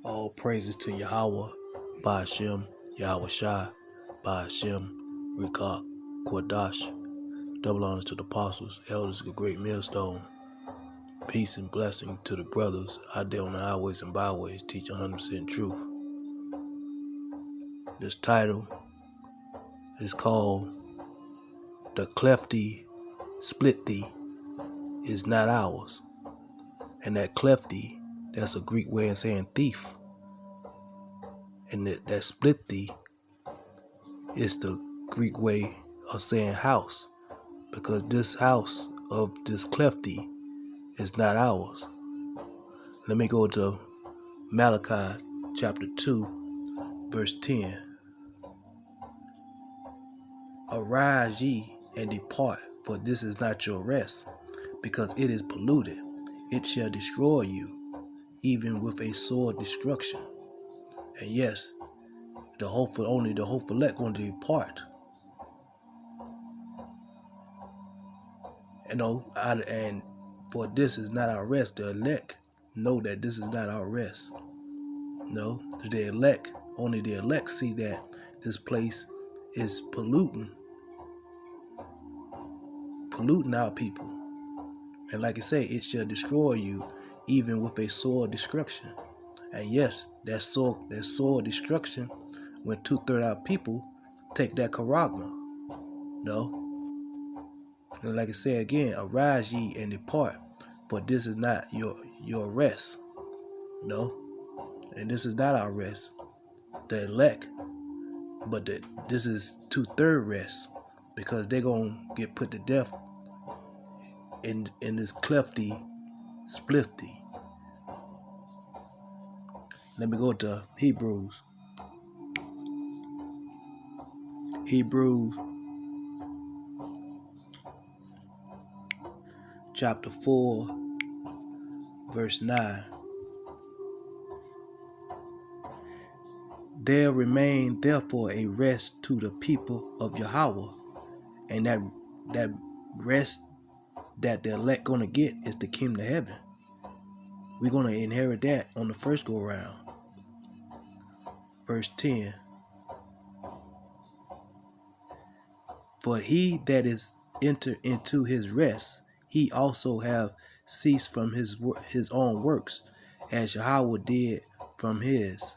All praises to Yahweh, Ba'ashem, Yahweh Shai, Ba'ashem, Rikah, Quadash. Double honors to the apostles, elders of the great millstone. Peace and blessing to the brothers out there on the highways and byways teaching 100% truth. This title is called The Kleftis Spiti is Not Ours. And that Klefti, that's a Greek way of saying thief. And that Spliti is the Greek way of saying house. Because this house of this Klefti is not ours. Let me go to Malachi chapter 2, verse 10. Arise ye and depart, for this is not your rest, because it is polluted. It shall destroy you, even with a sore destruction. And yes, only the hopeful elect going to depart. And for this is not our rest. The elect know that this is not our rest. No, only the elect see that this place is polluting our people. And like I say, it shall destroy you even with a sore destruction. And yes, that sore destruction when 2/3 of our people take that charagma. No. And like I say again, arise ye and depart, for this is not your rest. No. And this is not our rest. The elect. But this is 2/3 rest, because they're gonna get put to death in this Kleftis Spiti. Let me go to Hebrews chapter 4, verse 9. There remain therefore a rest to the people of Yahweh, and that rest that the elect gonna get is the kingdom of heaven. We're gonna inherit that on the first go round. Verse 10. For he that is entered into his rest, he also have ceased from his own works, as Yahweh did from his.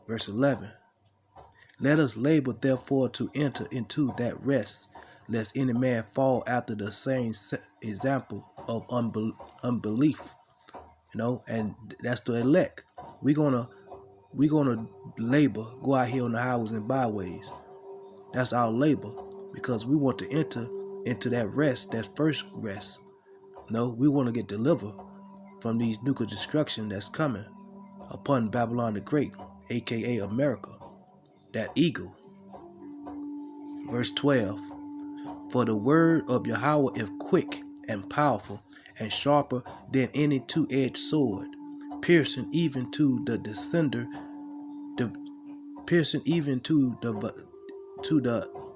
Verse 11. Let us labor therefore to enter into that rest, lest any man fall after the same example of unbelief. And that's the elect. We're gonna labor, go out here on the highways and byways. That's our labor, because we want to enter into that rest, that first rest. No, we want to get delivered from these nuclear destruction that's coming upon Babylon the Great, aka America, that eagle. Verse 12. For the word of Yahweh is quick and powerful and sharper than any two-edged sword, piercing even to the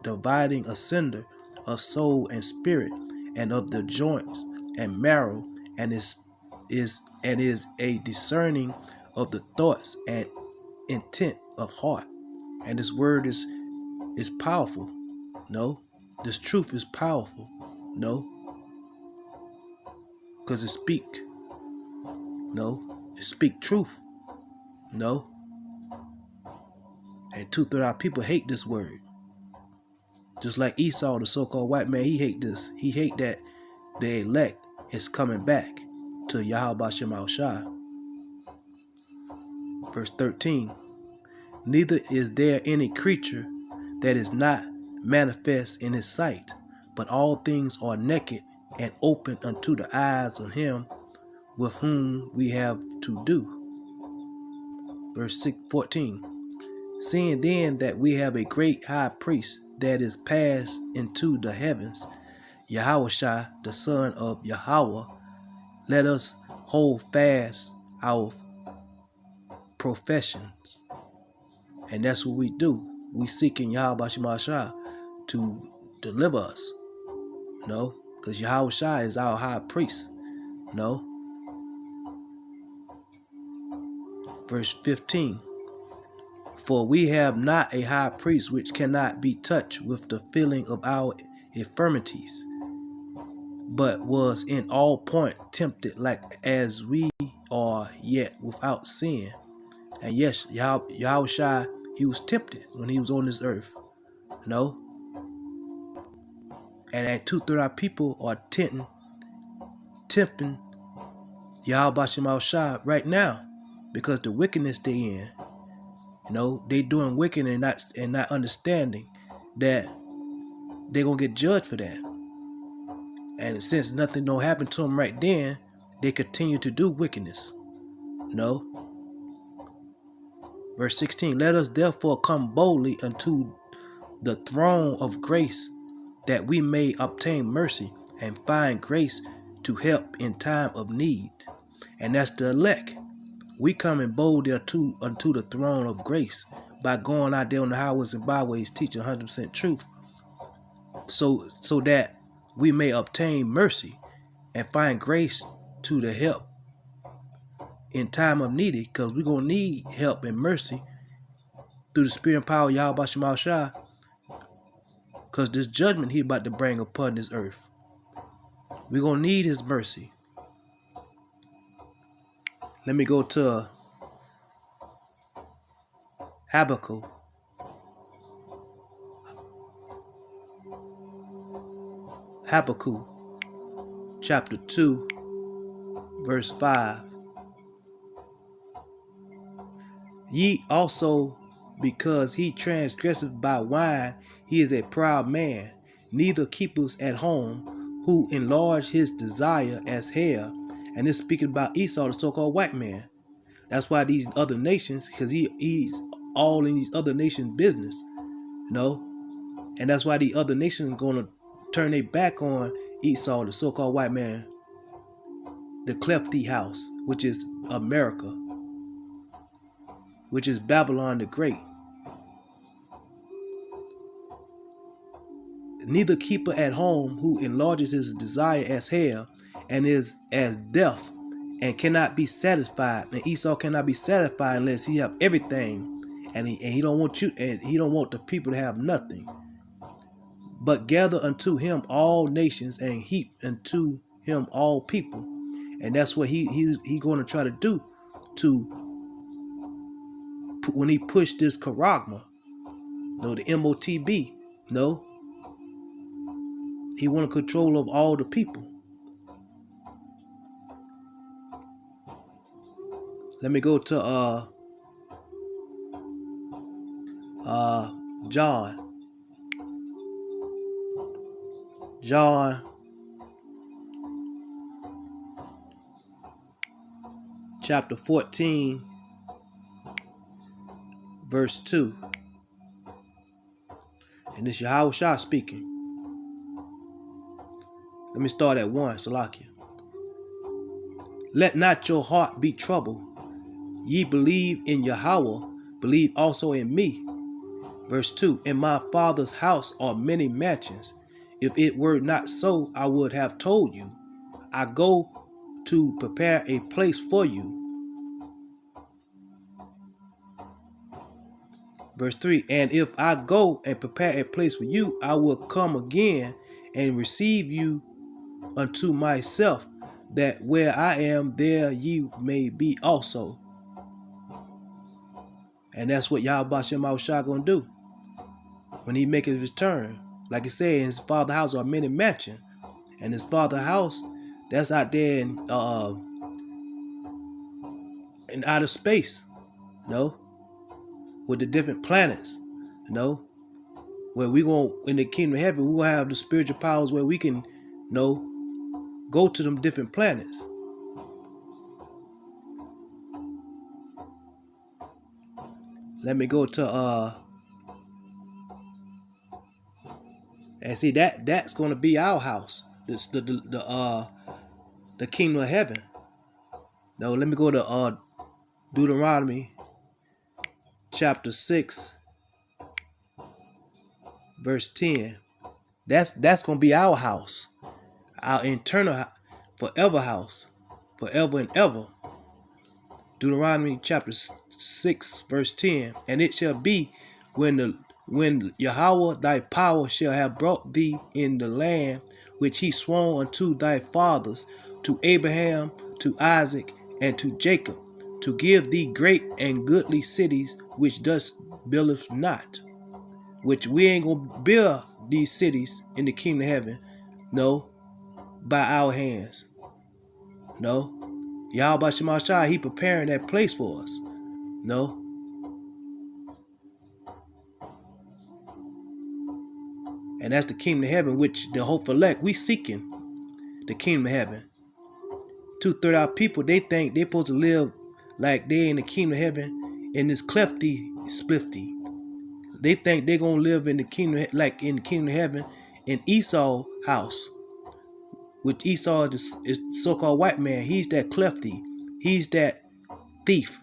dividing asunder of soul and spirit, and of the joints and marrow, and is a discerning of the thoughts and intent of heart. And this word is powerful. No, this truth is powerful. No, because it speak. No, it speak truth. No, and 2/3 of our people hate this word. Just like Esau, the so-called white man, he hate this. He hate that the elect is coming back to Yahweh Shem Shai. Verse 13. Neither is there any creature that is not manifest in his sight, but all things are naked and open unto the eyes of him with whom we have to do. Verse 14. Seeing then that we have a great high priest that is passed into the heavens, Yahweh Shai, the son of Yahweh, let us hold fast our professions. And that's what we do. We seek in Yahweh Shema Shai to deliver us. No, because Yahweh Shai is our high priest. No. Verse 15. For we have not a high priest which cannot be touched with the feeling of our infirmities, but was in all point tempted like as we are, yet without sin. And yes, Yahushua, he was tempted when he was on this earth. No? And 2/3 our people are tempting Yahweh Shai right now because the wickedness they in. They doing wicked and not understanding that they're gonna get judged for that. And since nothing don't happen to them right then, they continue to do wickedness. No. Verse 16, let us therefore come boldly unto the throne of grace, that we may obtain mercy and find grace to help in time of need. And that's the elect. We coming boldly unto the throne of grace by going out there on the highways and byways teaching 100% truth, so that we may obtain mercy and find grace to the help in time of need, because we're going to need help and mercy through the spirit and power of Yahweh Shemal Shah, because this judgment he about to bring upon this earth, we're going to need his mercy. Let me go to Habakkuk. Habakkuk chapter 2 verse 5. Ye also, because he transgresseth by wine, he is a proud man, neither keepeth at home, who enlarge his desire as hell. And this speaking about Esau, the so-called white man. That's why these other nations, because he's all in these other nations' business, and that's why the other nations are going to turn their back on Esau, the so-called white man, the Kleftis house, which is America, which is Babylon the Great. Neither keeper at home, who enlarges his desire as hell, and is as death, and cannot be satisfied. And Esau cannot be satisfied unless he have everything, and he don't want you, and he don't want the people to have nothing. But gather unto him all nations, and heap unto him all people. And that's what he going to try to do when he pushed this charagma, the MOTB. He want control of all the people. Let me go to John chapter 14 verse 2. And this Yahweh Shah speaking. Let me start at 1, Salakia. Let not your heart be troubled. Ye believe in Yahweh, believe also in me. Verse 2, in my Father's house are many mansions. If it were not so, I would have told you. I go to prepare a place for you. Verse 3, and if I go and prepare a place for you, I will come again and receive you unto myself, that where I am, there ye may be also. And that's what Yahweh Shema Shah gonna do when he make his return. Like I said, in his father's house are many mansions, and his father's house, that's out there in outer space, with the different planets, where we gonna, in the kingdom of heaven, we will have the spiritual powers where we can, go to them different planets. Let me go to and see that's gonna be our house. This the kingdom of heaven. Now let me go to Deuteronomy chapter 6 verse 10. That's gonna be our house, our internal forever house, forever and ever. Deuteronomy chapter 6, verse 10. And it shall be when Yahweh thy power shall have brought thee in the land which he swore unto thy fathers, to Abraham, to Isaac, and to Jacob, to give thee great and goodly cities which thus buildeth not. Which we ain't gonna build these cities in the kingdom of heaven, no, by our hands. No. Yahweh Shemashah, he preparing that place for us. No. And that's the kingdom of heaven, which the hopeful elect, we seeking the kingdom of heaven. 2/3 our people, they think they supposed to live like they in the kingdom of heaven in this Kleftis Spiti. They think they gonna live in the kingdom, like in the kingdom of heaven in Esau's house. Which Esau is so-called white man. He's that Klefti. He's that thief.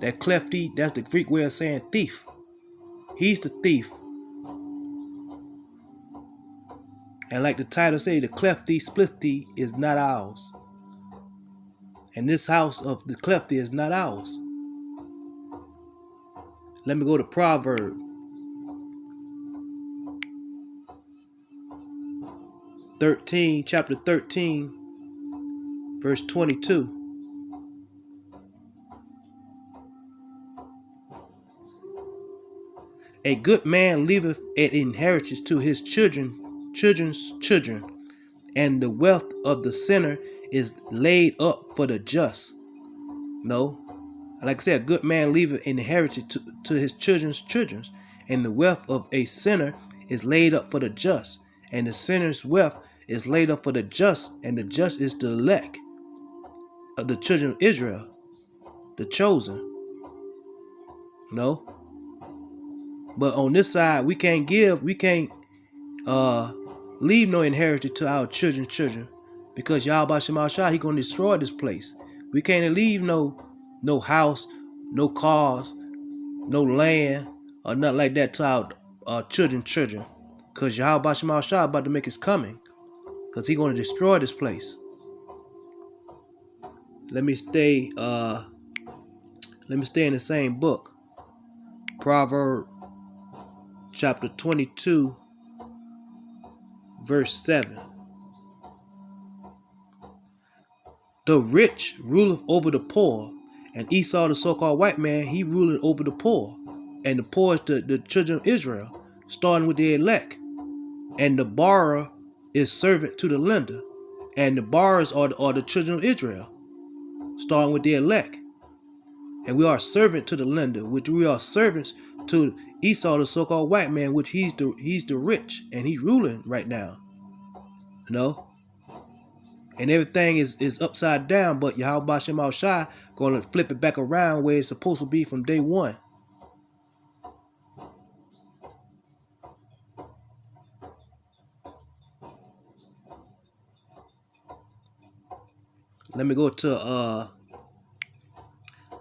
That Klefti, that's the Greek way of saying thief. He's the thief. And like the title say, the Kleftis Spiti is not ours. And this house of the Klefti is not ours. Let me go to Proverbs 13, chapter 13, verse 22. A good man leaveth an inheritance to his children's children, and the wealth of the sinner is laid up for the just. No, like I said, a good man leaveth an inheritance to his children's children, and the wealth of a sinner is laid up for the just, and the sinner's wealth is laid up for the just, and the just is the elect of the children of Israel, the chosen. No, but on this side, we can't leave no inheritance to our children's children, because Yahweh Shemashah, he gonna destroy this place. We can't leave no house, no cars, no land, or nothing like that to our children's children, because Yahweh Shemashah about to make his coming, because he gonna destroy this place. Let me stay in the same book. Proverbs chapter 22, verse 7. The rich ruleth over the poor, and Esau, the so-called white man, he ruleth over the poor. And the poor is the children of Israel, starting with the elect. And the borrower is servant to the lender. And the borrowers are the children of Israel, starting with the elect. And we are servant to the lender, which we are servants to Esau, the so-called white man, which he's the rich, and he's ruling right now. You know? And everything is upside down, but Yahweh Shemashah gonna flip it back around where it's supposed to be from day one. Let me go to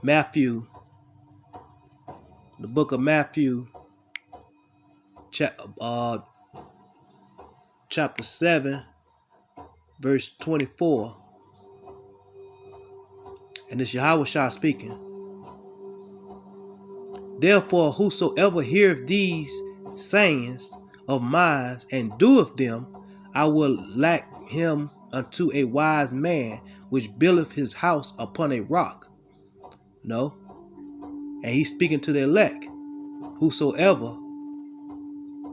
Matthew, the book of Matthew, chapter 7, verse 24. And it's Yahweh Shah speaking. Therefore, whosoever heareth these sayings of mine and doeth them, I will liken him unto a wise man which buildeth his house upon a rock. No. And he's speaking to the elect. Whosoever.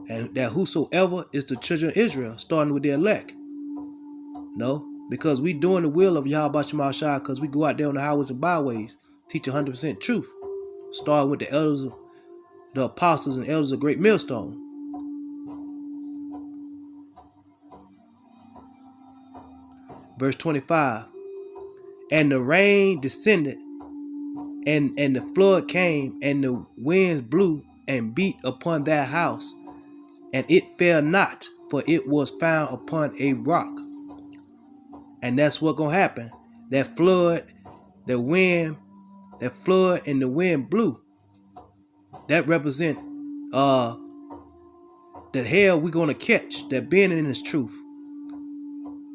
And that whosoever is the children of Israel, starting with the elect. No. Because we doing the will of Yahweh Shemashah, because we go out there on the highways and byways, teach 100% truth. Starting with the elders, the apostles and elders of Great Millstone. Verse 25. And the rain descended, and the flood came, and the winds blew and beat upon that house, and it fell not, for it was found upon a rock. And that's what's gonna happen. That flood, the wind, that flood and the wind blew. That represent that hell we're gonna catch, that being in this truth.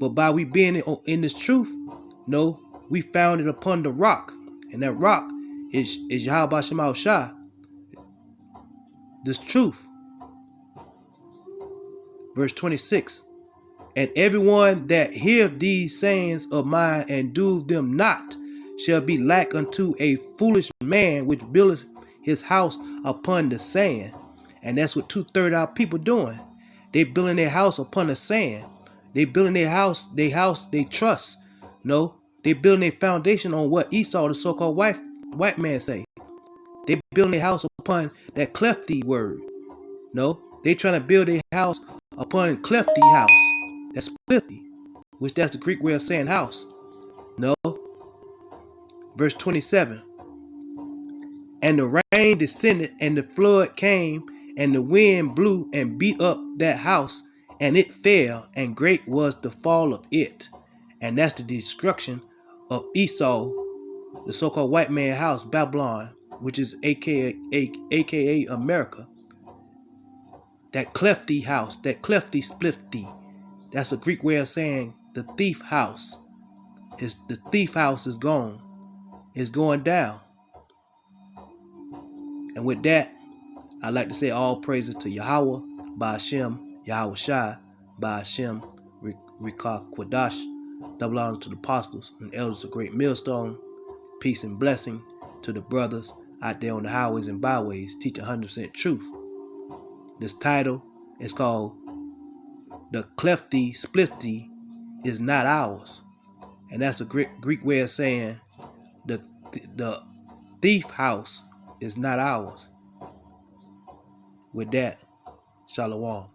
But by we being in this truth, no, we found it upon the rock. And that rock is Yahweh Shema Shah, this truth. Verse 26. And everyone that heareth these sayings of mine and do them not shall be like unto a foolish man which buildeth his house upon the sand. And that's what 2/3 of our people doing. They building their house upon the sand. They building their house, they trust. No, they building their foundation on what Esau, the so-called white man, say. They building their house upon that Klefti word. No, they trying to build a house upon Klefti house. That's Splifty, which that's the Greek way of saying house. No. Verse 27. And the rain descended, and the flood came, and the wind blew and beat up that house, and it fell, and great was the fall of it. And that's the destruction of Esau, the so-called white man house, Babylon, which is aka America. That Klefti house, that Kleftis Spiti, that's a Greek way of saying the thief house. The thief house is gone. It's going down. And with that, I'd like to say all praises to Yahweh, Ba'ashem, Yahweh Shai, Ba'ashem, Rikah Kwadash, double honors to the apostles and elders of Great Millstone. Peace and blessing to the brothers out there on the highways and byways teaching 100% truth. This title is called The Kleftis Spiti is Not Ours. And that's a Greek way of saying the thief house is not ours. With that, Shalom.